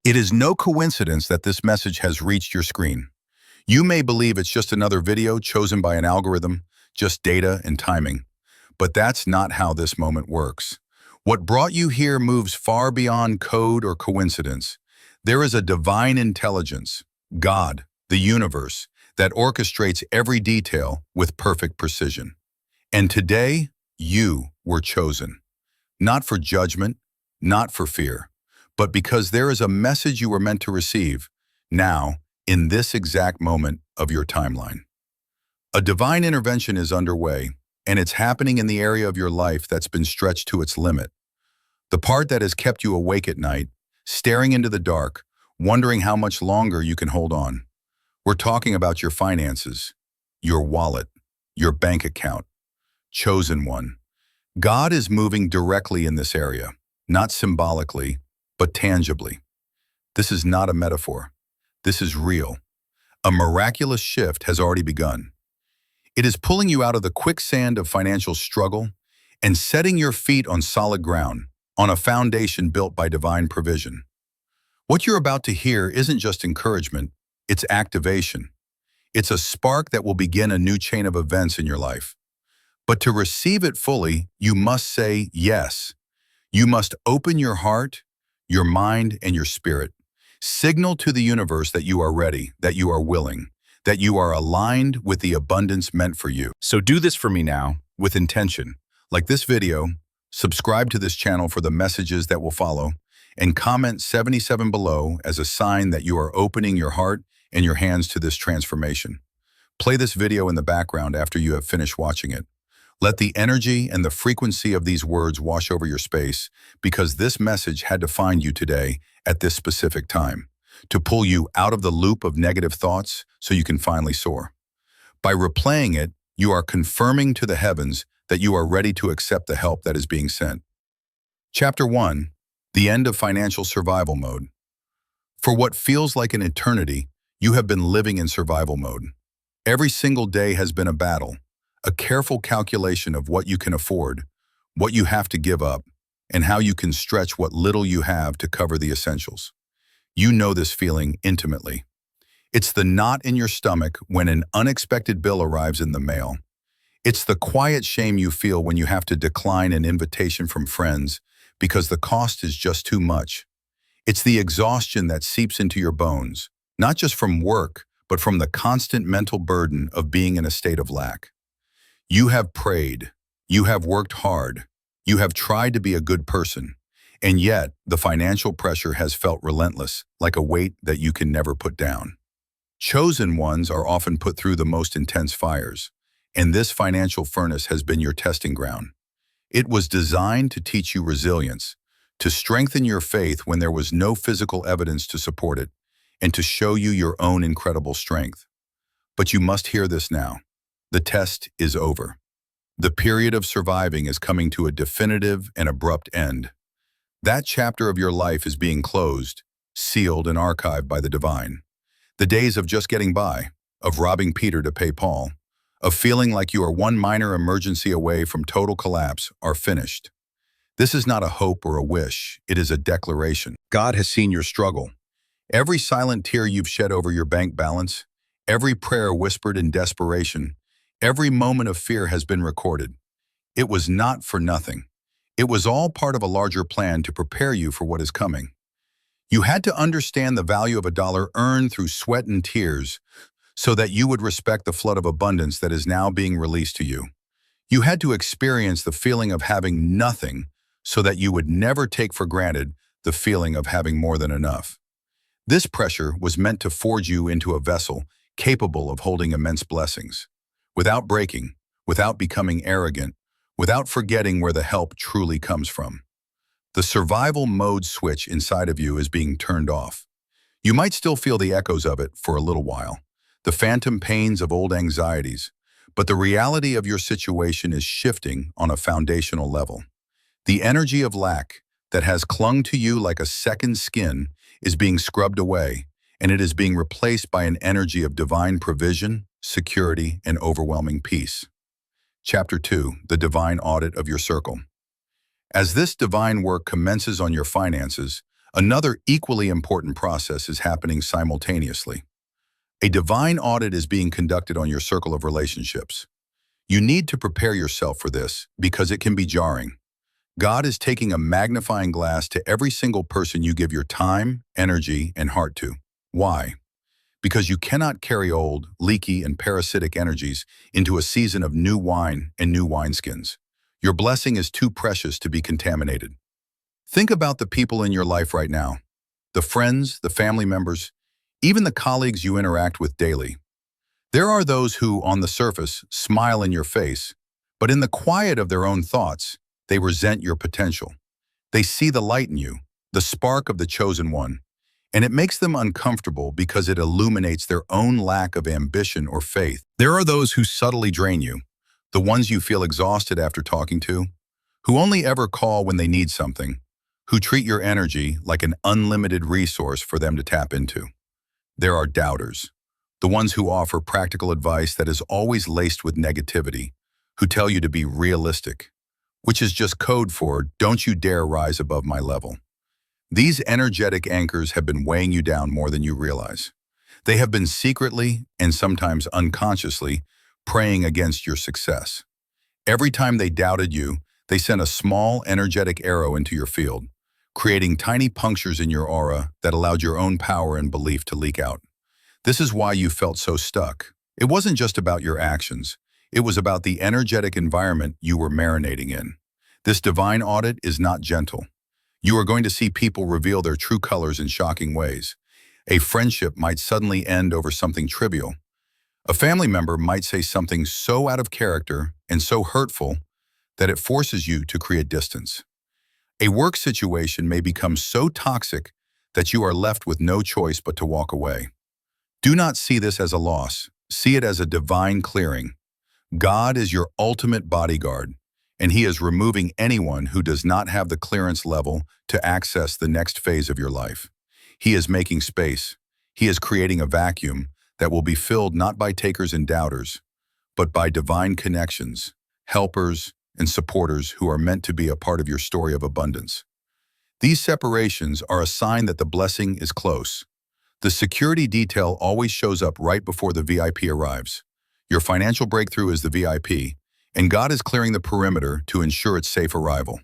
It is no coincidence that this message has reached your screen. You may believe it's just another video chosen by an algorithm, just data and timing. But that's not how this moment works. What brought you here moves far beyond code or coincidence. There is a divine intelligence, God, the universe, that orchestrates every detail with perfect precision. And today, you were chosen. Not for judgment, not for fear, but because there is a message you were meant to receive, now, in this exact moment of your timeline. A divine intervention is underway, and it's happening in the area of your life that's been stretched to its limit. The part that has kept you awake at night, staring into the dark, wondering how much longer you can hold on. We're talking about your finances, your wallet, your bank account. Chosen one. God is moving directly in this area, not symbolically, but tangibly. This is not a metaphor. This is real. A miraculous shift has already begun. It is pulling you out of the quicksand of financial struggle and setting your feet on solid ground, on a foundation built by divine provision. What you're about to hear isn't just encouragement, it's activation. It's a spark that will begin a new chain of events in your life. But to receive it fully, you must say yes. You must open your heart, your mind, and your spirit. Signal to the universe that you are ready, that you are willing, that you are aligned with the abundance meant for you. So do this for me now, with intention. Like this video, subscribe to this channel for the messages that will follow, and comment 77 below as a sign that you are opening your heart and your hands to this transformation. Play this video in the background after you have finished watching it. Let the energy and the frequency of these words wash over your space, because this message had to find you today at this specific time, to pull you out of the loop of negative thoughts so you can finally soar. By replaying it, you are confirming to the heavens that you are ready to accept the help that is being sent. Chapter 1. The End of Financial Survival Mode. For what feels like an eternity, you have been living in survival mode. Every single day has been a battle, a careful calculation of what you can afford, what you have to give up, and how you can stretch what little you have to cover the essentials. You know this feeling intimately. It's the knot in your stomach when an unexpected bill arrives in the mail. It's the quiet shame you feel when you have to decline an invitation from friends because the cost is just too much. It's the exhaustion that seeps into your bones, not just from work, but from the constant mental burden of being in a state of lack. You have prayed, you have worked hard, you have tried to be a good person, and yet the financial pressure has felt relentless, like a weight that you can never put down. Chosen ones are often put through the most intense fires, and this financial furnace has been your testing ground. It was designed to teach you resilience, to strengthen your faith when there was no physical evidence to support it, and to show you your own incredible strength. But you must hear this now. The test is over. The period of surviving is coming to a definitive and abrupt end. That chapter of your life is being closed, sealed, and archived by the divine. The days of just getting by, of robbing Peter to pay Paul, of feeling like you are one minor emergency away from total collapse are finished. This is not a hope or a wish, it is a declaration. God has seen your struggle. Every silent tear you've shed over your bank balance, every prayer whispered in desperation, every moment of fear has been recorded. It was not for nothing. It was all part of a larger plan to prepare you for what is coming. You had to understand the value of a dollar earned through sweat and tears so that you would respect the flood of abundance that is now being released to you. You had to experience the feeling of having nothing so that you would never take for granted the feeling of having more than enough. This pressure was meant to forge you into a vessel capable of holding immense blessings. Without breaking, without becoming arrogant, without forgetting where the help truly comes from. The survival mode switch inside of you is being turned off. You might still feel the echoes of it for a little while, the phantom pains of old anxieties, but the reality of your situation is shifting on a foundational level. The energy of lack that has clung to you like a second skin is being scrubbed away, and it is being replaced by an energy of divine provision, security, and overwhelming peace. Chapter 2. The Divine Audit of Your Circle. As this divine work commences on your finances, Another equally important process is happening simultaneously. A divine audit is being conducted on your circle of relationships. You need to prepare yourself for this because it can be jarring. God is taking a magnifying glass to every single person you give your time, energy, and heart to. Why? Because you cannot carry old, leaky, and parasitic energies into a season of new wine and new wineskins. Your blessing is too precious to be contaminated. Think about the people in your life right now, the friends, the family members, even the colleagues you interact with daily. There are those who, on the surface, smile in your face, but in the quiet of their own thoughts, they resent your potential. They see the light in you, the spark of the chosen one, and it makes them uncomfortable because it illuminates their own lack of ambition or faith. There are those who subtly drain you, the ones you feel exhausted after talking to, who only ever call when they need something, who treat your energy like an unlimited resource for them to tap into. There are doubters, the ones who offer practical advice that is always laced with negativity, who tell you to be realistic, which is just code for don't you dare rise above my level. These energetic anchors have been weighing you down more than you realize. They have been secretly, and sometimes unconsciously, praying against your success. Every time they doubted you, they sent a small, energetic arrow into your field, creating tiny punctures in your aura that allowed your own power and belief to leak out. This is why you felt so stuck. It wasn't just about your actions. It was about the energetic environment you were marinating in. This divine audit is not gentle. You are going to see people reveal their true colors in shocking ways. A friendship might suddenly end over something trivial. A family member might say something so out of character and so hurtful that it forces you to create distance. A work situation may become so toxic that you are left with no choice but to walk away. Do not see this as a loss. See it as a divine clearing. God is your ultimate bodyguard, and He is removing anyone who does not have the clearance level to access the next phase of your life. He is making space. He is creating a vacuum that will be filled not by takers and doubters, but by divine connections, helpers, and supporters who are meant to be a part of your story of abundance. These separations are a sign that the blessing is close. The security detail always shows up right before the VIP arrives. Your financial breakthrough is the VIP, and God is clearing the perimeter to ensure its safe arrival.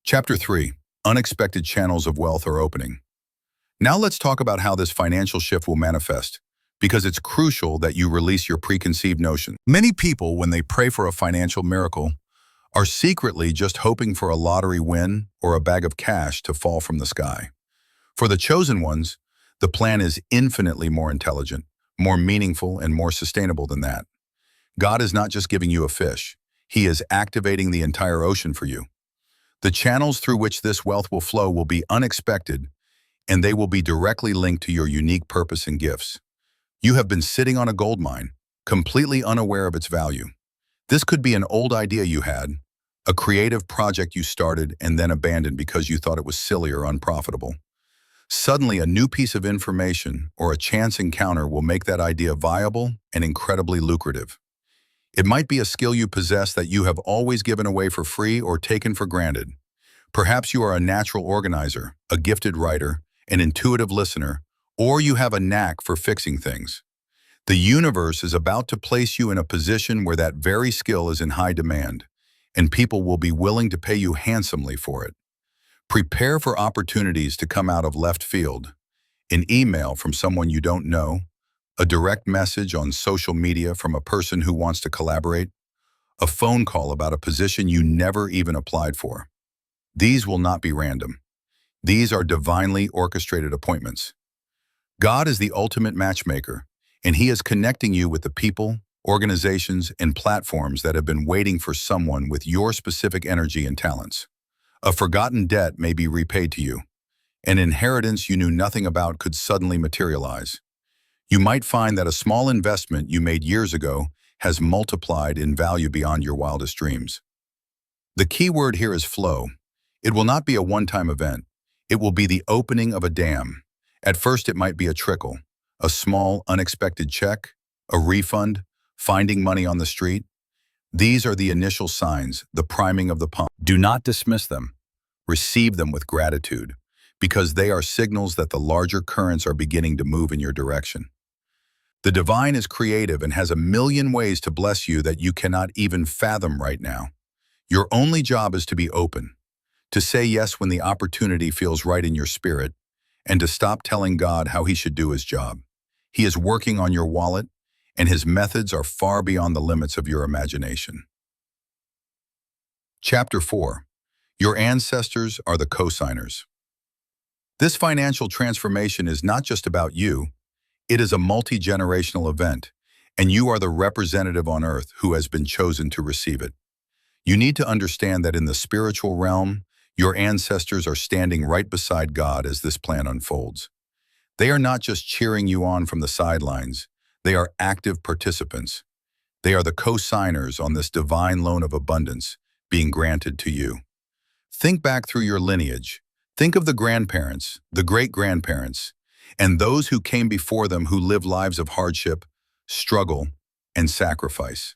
Chapter 3. Unexpected channels of wealth are opening. Now let's talk about how this financial shift will manifest, because it's crucial that you release your preconceived notion. Many people, when they pray for a financial miracle, are secretly just hoping for a lottery win or a bag of cash to fall from the sky. For the chosen ones, the plan is infinitely more intelligent, more meaningful, and more sustainable than that. God is not just giving you a fish. He is activating the entire ocean for you. The channels through which this wealth will flow will be unexpected, and they will be directly linked to your unique purpose and gifts. You have been sitting on a gold mine, completely unaware of its value. This could be an old idea you had, a creative project you started and then abandoned because you thought it was silly or unprofitable. Suddenly, a new piece of information or a chance encounter will make that idea viable and incredibly lucrative. It might be a skill you possess that you have always given away for free or taken for granted. Perhaps you are a natural organizer, a gifted writer, an intuitive listener, or you have a knack for fixing things. The universe is about to place you in a position where that very skill is in high demand, and people will be willing to pay you handsomely for it. Prepare for opportunities to come out of left field. An email from someone you don't know, a direct message on social media from a person who wants to collaborate, a phone call about a position you never even applied for. These will not be random. These are divinely orchestrated appointments. God is the ultimate matchmaker, and He is connecting you with the people, organizations, and platforms that have been waiting for someone with your specific energy and talents. A forgotten debt may be repaid to you. An inheritance you knew nothing about could suddenly materialize. You might find that a small investment you made years ago has multiplied in value beyond your wildest dreams. The key word here is flow. It will not be a one-time event. It will be the opening of a dam. At first, it might be a trickle, a small, unexpected check, a refund, finding money on the street. These are the initial signs, the priming of the pump. Do not dismiss them. Receive them with gratitude, because they are signals that the larger currents are beginning to move in your direction. The divine is creative and has a million ways to bless you that you cannot even fathom right now. Your only job is to be open, to say yes when the opportunity feels right in your spirit, and to stop telling God how he should do his job. He is working on your wallet, and his methods are far beyond the limits of your imagination. Chapter 4. Your ancestors are the cosigners. This financial transformation is not just about you, it is a multi-generational event, and you are the representative on earth who has been chosen to receive it. You need to understand that in the spiritual realm, your ancestors are standing right beside God as this plan unfolds. They are not just cheering you on from the sidelines, they are active participants. They are the co-signers on this divine loan of abundance being granted to you. Think back through your lineage. Think of the grandparents, the great-grandparents, and those who came before them who lived lives of hardship, struggle, and sacrifice.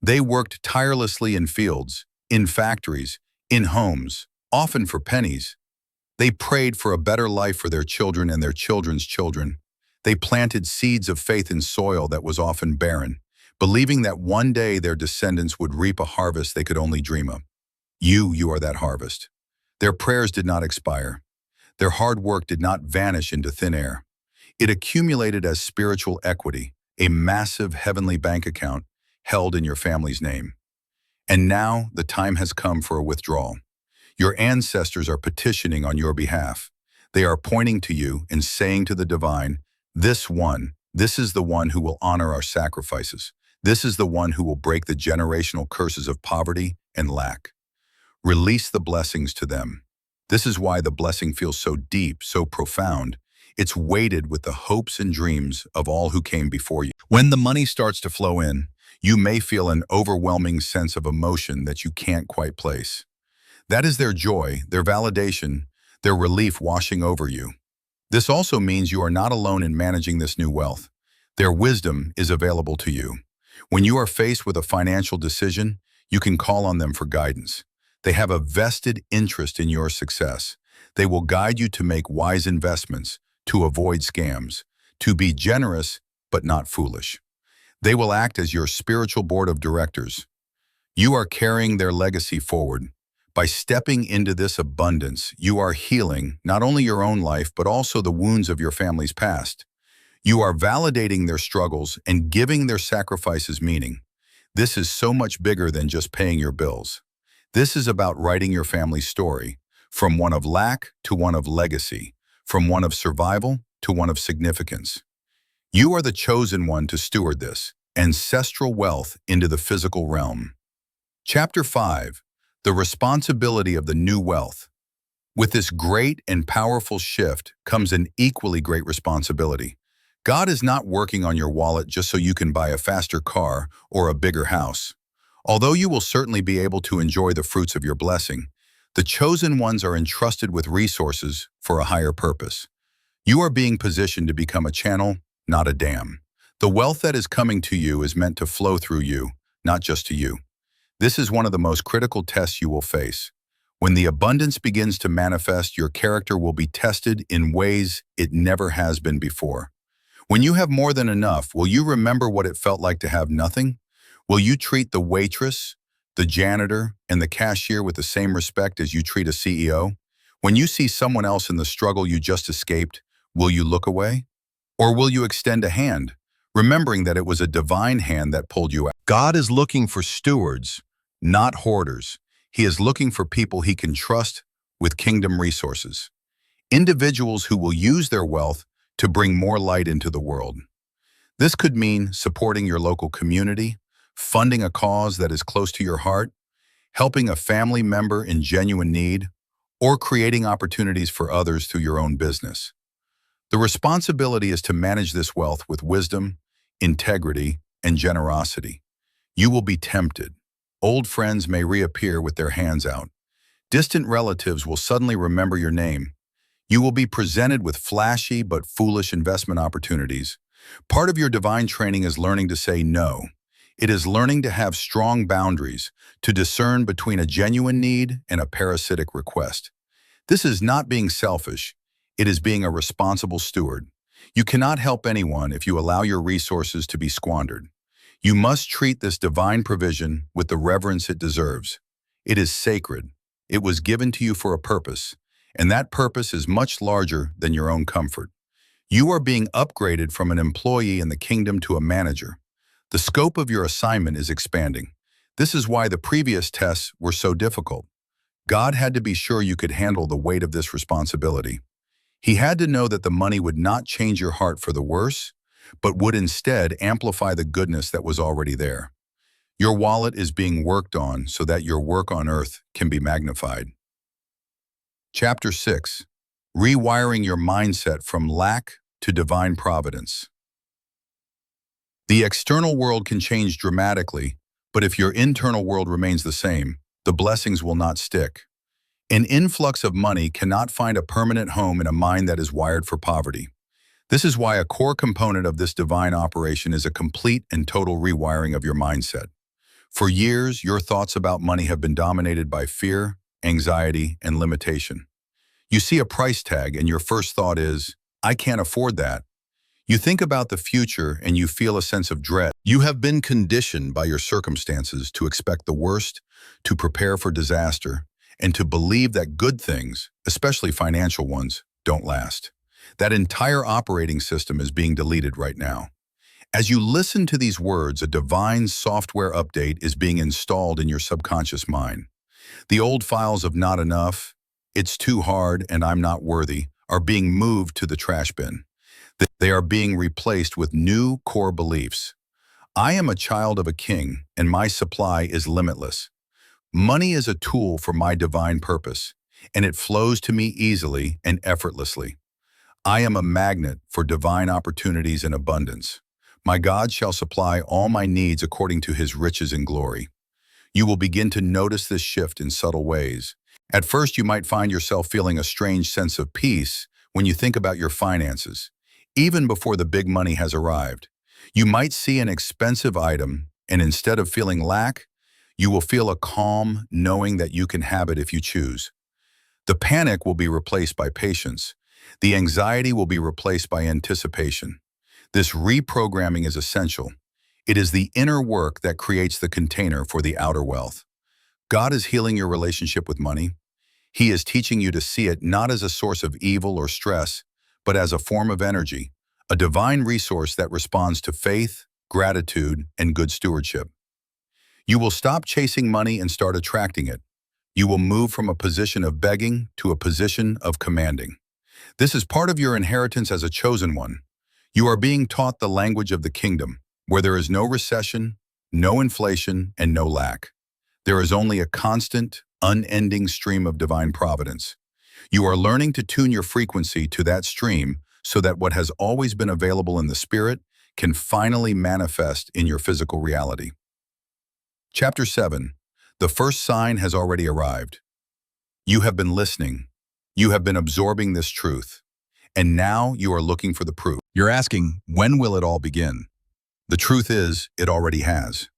They worked tirelessly in fields, in factories, in homes, often for pennies. They prayed for a better life for their children and their children's children. They planted seeds of faith in soil that was often barren, believing that one day their descendants would reap a harvest they could only dream of. You are that harvest. Their prayers did not expire. Their hard work did not vanish into thin air. It accumulated as spiritual equity, a massive heavenly bank account held in your family's name. And now the time has come for a withdrawal. Your ancestors are petitioning on your behalf. They are pointing to you and saying to the divine, this is the one who will honor our sacrifices. This is the one who will break the generational curses of poverty and lack. Release the blessings to them. This is why the blessing feels so deep, so profound. It's weighted with the hopes and dreams of all who came before you. When the money starts to flow in, you may feel an overwhelming sense of emotion that you can't quite place. That is their joy, their validation, their relief washing over you. This also means you are not alone in managing this new wealth. Their wisdom is available to you. When you are faced with a financial decision, you can call on them for guidance. They have a vested interest in your success. They will guide you to make wise investments, to avoid scams, to be generous but not foolish. They will act as your spiritual board of directors. You are carrying their legacy forward. By stepping into this abundance, you are healing not only your own life but also the wounds of your family's past. You are validating their struggles and giving their sacrifices meaning. This is so much bigger than just paying your bills. This is about writing your family's story, from one of lack to one of legacy, from one of survival to one of significance. You are the chosen one to steward this ancestral wealth into the physical realm. Chapter 5. The responsibility of the new wealth. With this great and powerful shift comes an equally great responsibility. God is not working on your wallet just so you can buy a faster car or a bigger house. Although you will certainly be able to enjoy the fruits of your blessing, the chosen ones are entrusted with resources for a higher purpose. You are being positioned to become a channel, not a dam. The wealth that is coming to you is meant to flow through you, not just to you. This is one of the most critical tests you will face. When the abundance begins to manifest, your character will be tested in ways it never has been before. When you have more than enough, will you remember what it felt like to have nothing? Will you treat the waitress, the janitor, and the cashier with the same respect as you treat a CEO? When you see someone else in the struggle you just escaped, will you look away? Or will you extend a hand, remembering that it was a divine hand that pulled you out? God is looking for stewards, not hoarders. He is looking for people he can trust with kingdom resources. Individuals who will use their wealth to bring more light into the world. This could mean supporting your local community, funding a cause that is close to your heart, helping a family member in genuine need, or creating opportunities for others through your own business. The responsibility is to manage this wealth with wisdom, integrity, and generosity. You will be tempted. Old friends may reappear with their hands out. Distant relatives will suddenly remember your name. You will be presented with flashy but foolish investment opportunities. Part of your divine training is learning to say no. It is learning to have strong boundaries, to discern between a genuine need and a parasitic request. This is not being selfish. It is being a responsible steward. You cannot help anyone if you allow your resources to be squandered. You must treat this divine provision with the reverence it deserves. It is sacred. It was given to you for a purpose, and that purpose is much larger than your own comfort. You are being upgraded from an employee in the kingdom to a manager. The scope of your assignment is expanding. This is why the previous tests were so difficult. God had to be sure you could handle the weight of this responsibility. He had to know that the money would not change your heart for the worse, but would instead amplify the goodness that was already there. Your wallet is being worked on so that your work on earth can be magnified. Chapter 6. Rewiring your mindset from lack to divine providence. The external world can change dramatically, but if your internal world remains the same, the blessings will not stick. An influx of money cannot find a permanent home in a mind that is wired for poverty. This is why a core component of this divine operation is a complete and total rewiring of your mindset. For years, your thoughts about money have been dominated by fear, anxiety, and limitation. You see a price tag and your first thought is, "I can't afford that." You think about the future and you feel a sense of dread. You have been conditioned by your circumstances to expect the worst, to prepare for disaster, and to believe that good things, especially financial ones, don't last. That entire operating system is being deleted right now. As you listen to these words, a divine software update is being installed in your subconscious mind. The old files of "not enough," "it's too hard," and "I'm not worthy" are being moved to the trash bin. They are being replaced with new core beliefs. I am a child of a king, and my supply is limitless. Money is a tool for my divine purpose, and it flows to me easily and effortlessly. I am a magnet for divine opportunities and abundance. My God shall supply all my needs according to his riches and glory. You will begin to notice this shift in subtle ways. At first, you might find yourself feeling a strange sense of peace when you think about your finances. Even before the big money has arrived, you might see an expensive item, and instead of feeling lack, you will feel a calm knowing that you can have it if you choose. The panic will be replaced by patience. The anxiety will be replaced by anticipation. This reprogramming is essential. It is the inner work that creates the container for the outer wealth. God is healing your relationship with money. He is teaching you to see it not as a source of evil or stress, but as a form of energy, a divine resource that responds to faith, gratitude, and good stewardship. You will stop chasing money and start attracting it. You will move from a position of begging to a position of commanding. This is part of your inheritance as a chosen one. You are being taught the language of the kingdom, where there is no recession, no inflation, and no lack. There is only a constant, unending stream of divine providence. You are learning to tune your frequency to that stream so that what has always been available in the spirit can finally manifest in your physical reality. Chapter 7. The first sign has already arrived. You have been listening. You have been absorbing this truth. And now you are looking for the proof. You're asking, when will it all begin? The truth is, it already has.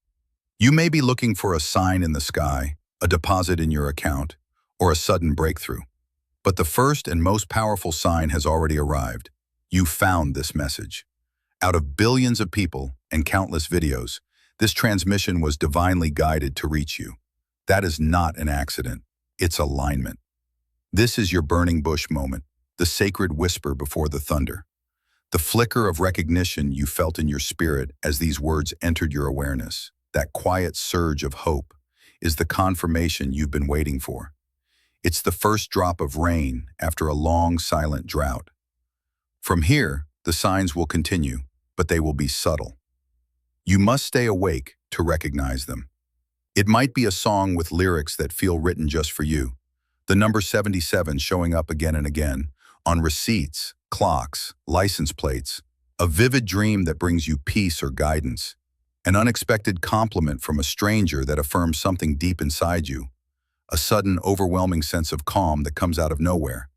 You may be looking for a sign in the sky, a deposit in your account, or a sudden breakthrough. But the first and most powerful sign has already arrived. You found this message. Out of billions of people and countless videos, this transmission was divinely guided to reach you. That is not an accident. It's alignment. This is your burning bush moment, the sacred whisper before the thunder. The flicker of recognition you felt in your spirit as these words entered your awareness, that quiet surge of hope, is the confirmation you've been waiting for. It's the first drop of rain after a long, silent drought. From here, the signs will continue, but they will be subtle. You must stay awake to recognize them. It might be a song with lyrics that feel written just for you, the number 77 showing up again and again, on receipts, clocks, license plates, a vivid dream that brings you peace or guidance, an unexpected compliment from a stranger that affirms something deep inside you, a sudden, overwhelming sense of calm that comes out of nowhere.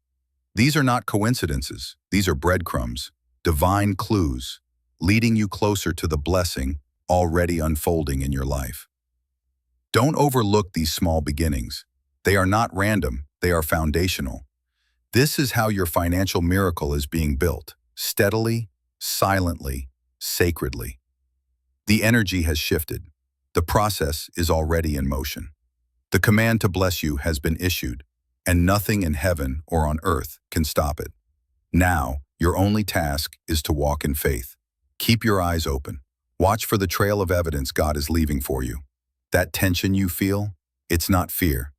These are not coincidences. These are breadcrumbs, divine clues, leading you closer to the blessing already unfolding in your life. Don't overlook these small beginnings. They are not random. They are foundational. This is how your financial miracle is being built, steadily, silently, sacredly. The energy has shifted. The process is already in motion. The command to bless you has been issued, and nothing in heaven or on earth can stop it. Now, your only task is to walk in faith. Keep your eyes open. Watch for the trail of evidence God is leaving for you. That tension you feel, it's not fear.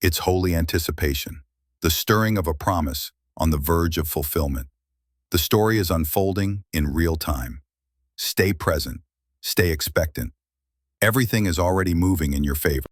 It's holy anticipation, the stirring of a promise on the verge of fulfillment. The story is unfolding in real time. Stay present. Stay expectant. Everything is already moving in your favor.